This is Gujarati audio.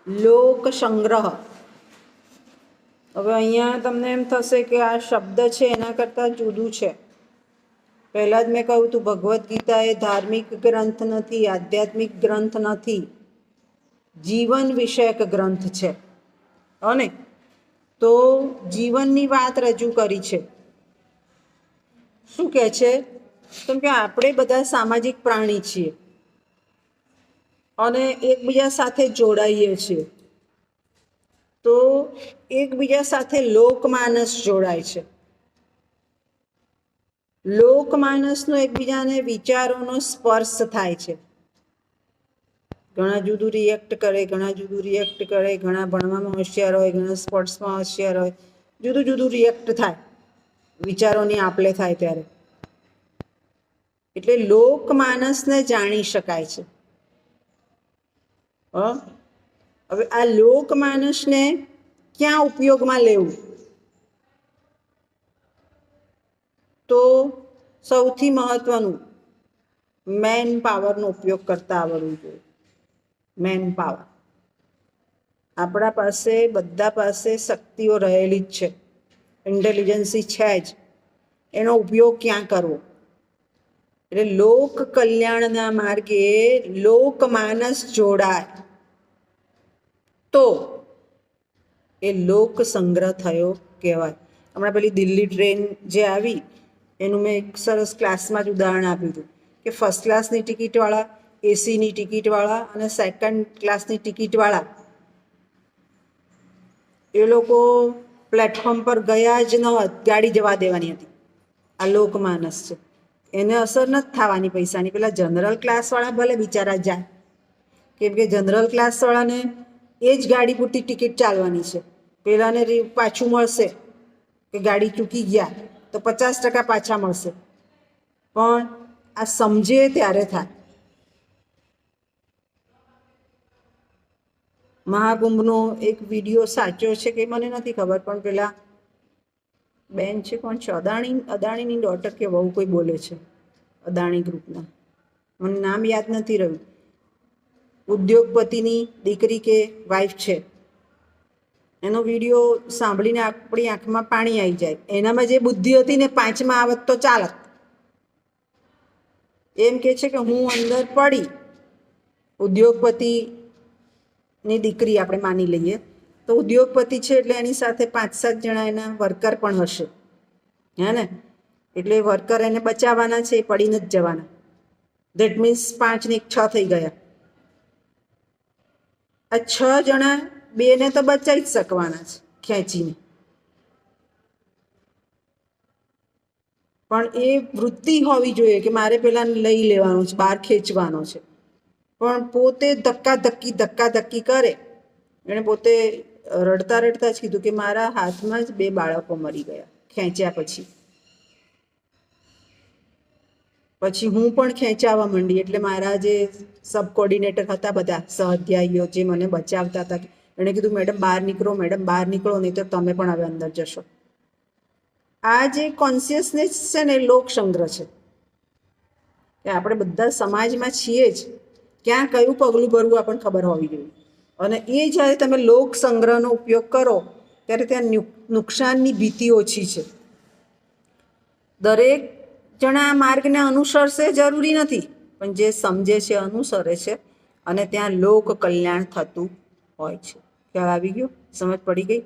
લોક સંગ્રહ. હવે અહીંયા તમને એમ થશે કે આ શબ્દ છે એના કરતાં જુદું છે. પહેલાં જ મેં કહ્યું હતું, ભગવદ્ ગીતા એ ધાર્મિક ગ્રંથ નથી, આધ્યાત્મિક ગ્રંથ નથી, જીવન વિષયક ગ્રંથ છે. અને તો જીવનની વાત રજૂ કરી છે. શું કહે છે? કેમ કે આપણે બધા સામાજિક પ્રાણી છીએ અને એકબીજા સાથે જોડાઈએ છીએ. તો એકબીજા સાથે લોકમાનસ જોડાય છે. લોકમાનસનો એકબીજાને વિચારોનો સ્પર્શ થાય છે. ઘણા જુદું રિએક્ટ કરે, ઘણા જુદું રિએક્ટ કરે, ઘણા ભણવામાં હોશિયાર હોય, ઘણા સ્પોર્ટ્સમાં હોશિયાર હોય, જુદું જુદું રિએક્ટ થાય, વિચારોની આપલે થાય ત્યારે. એટલે લોકમાનસને જાણી શકાય છે. હવે આ લોકમાનસને ક્યાં ઉપયોગમાં લેવું? તો સૌથી મહત્વનું, મેન પાવરનો ઉપયોગ કરતા આવડવું જોઈએ. Man power. આપણા પાસે, બધા પાસે શક્તિઓ રહેલી જ છે, ઇન્ટેલિજન્સી છે જ. એનો ઉપયોગ ક્યાં કરવો? એટલે લોક કલ્યાણના માર્ગે લોકમાનસ જોડાય તો એ લોક સંગ્રહ થયો કહેવાય. હમણાં પેલી દિલ્હી ટ્રેન જે આવી એનું મેં એક સરસ ક્લાસમાં જ ઉદાહરણ આપ્યું હતું કે ફર્સ્ટ ક્લાસની ટિકિટવાળા, એસીની ટિકિટવાળા અને સેકન્ડ ક્લાસની ટિકિટવાળા એ લોકો પ્લેટફોર્મ પર ગયા જ ન હોત, ગાડી જવા દેવાની હતી. આ લોકમાનસ છે, એને અસર નથી થવાની પૈસાની. પેલા જનરલ ક્લાસવાળા ભલે બિચારા જાય, કેમ કે જનરલ ક્લાસવાળાને એ જ ગાડી પૂરતી ટિકિટ ચાલવાની છે. પેલાને પાછું મળશે કે ગાડી ચૂકી ગયા તો 50% પાછા મળશે. પણ આ સમજે ત્યારે થાય. મહાકુંભનો એક વિડીયો સાચો છે કે મને નથી ખબર, પણ પેલા બેન છે, કોણ છે, અદાણીની ડોટર કે વહુ કોઈ બોલે છે, અદાણી ગ્રુપના, મને નામ યાદ નથી રહ્યું. ઉદ્યોગપતિની દીકરી કે વાઈફ છે. એનો વિડીયો સાંભળીને આપણી આંખમાં પાણી આવી જાય. એનામાં જે બુદ્ધિ હતી ને 5માં આવત તો ચાલત. એમ કે છે કે હું અંદર પડી, ઉદ્યોગપતિની દીકરી આપણે માની લઈએ તો ઉદ્યોગપતિ છે એટલે એની સાથે 5-7 જણા એના વર્કર પણ હશે, હે ને? એટલે વર્કર એને બચાવવાના છે, એ પડી નથી જવાના. ધેટ મીન્સ 5 ને 6 થઈ ગયા. આ 6 જણા 2ને તો બચાવી જ શકવાના છે ખેંચીને, પણ એ વૃત્તિ હોવી જોઈએ કે મારે પેલા લઈ લેવાનો છે, બહાર ખેંચવાનો છે. પણ પોતે ધક્કાધક્કી કરે. એણે પોતે રડતા રડતા જ કીધું કે મારા હાથમાં જ 2 બાળકો મરી ગયા ખેંચ્યા પછી હું પણ ખેંચાવા માંડી. એટલે મારા જે સબ કોર્ડિનેટર હતા, બધા સહઅધ્યાયીઓ જે મને બચાવતા હતા, એણે કીધું મેડમ બહાર નીકળો, મેડમ બહાર નીકળો, નહીં તો તમે પણ હવે અંદર જશો. આ જે કોન્શિયસનેસ છે ને, એ લોક સંગ્રહ છે કે આપણે બધા સમાજમાં છીએ જ, ક્યાં કયું પગલું ભરવું આપણને ખબર હોવી જોઈએ. અને એ જ્યારે તમે લોક સંગ્રહનો ઉપયોગ કરો ત્યારે ત્યાં નુકસાનની ભીતિ ઓછી છે. દરેક જણા માર્ગને અનુસરશે જરૂરી નથી, પણ જે સમજે છે, અનુસરે છે, અને ત્યાં લોક કલ્યાણ થતું હોય છે. ખ્યાલ આવી ગયો? સમજ પડી ગઈ?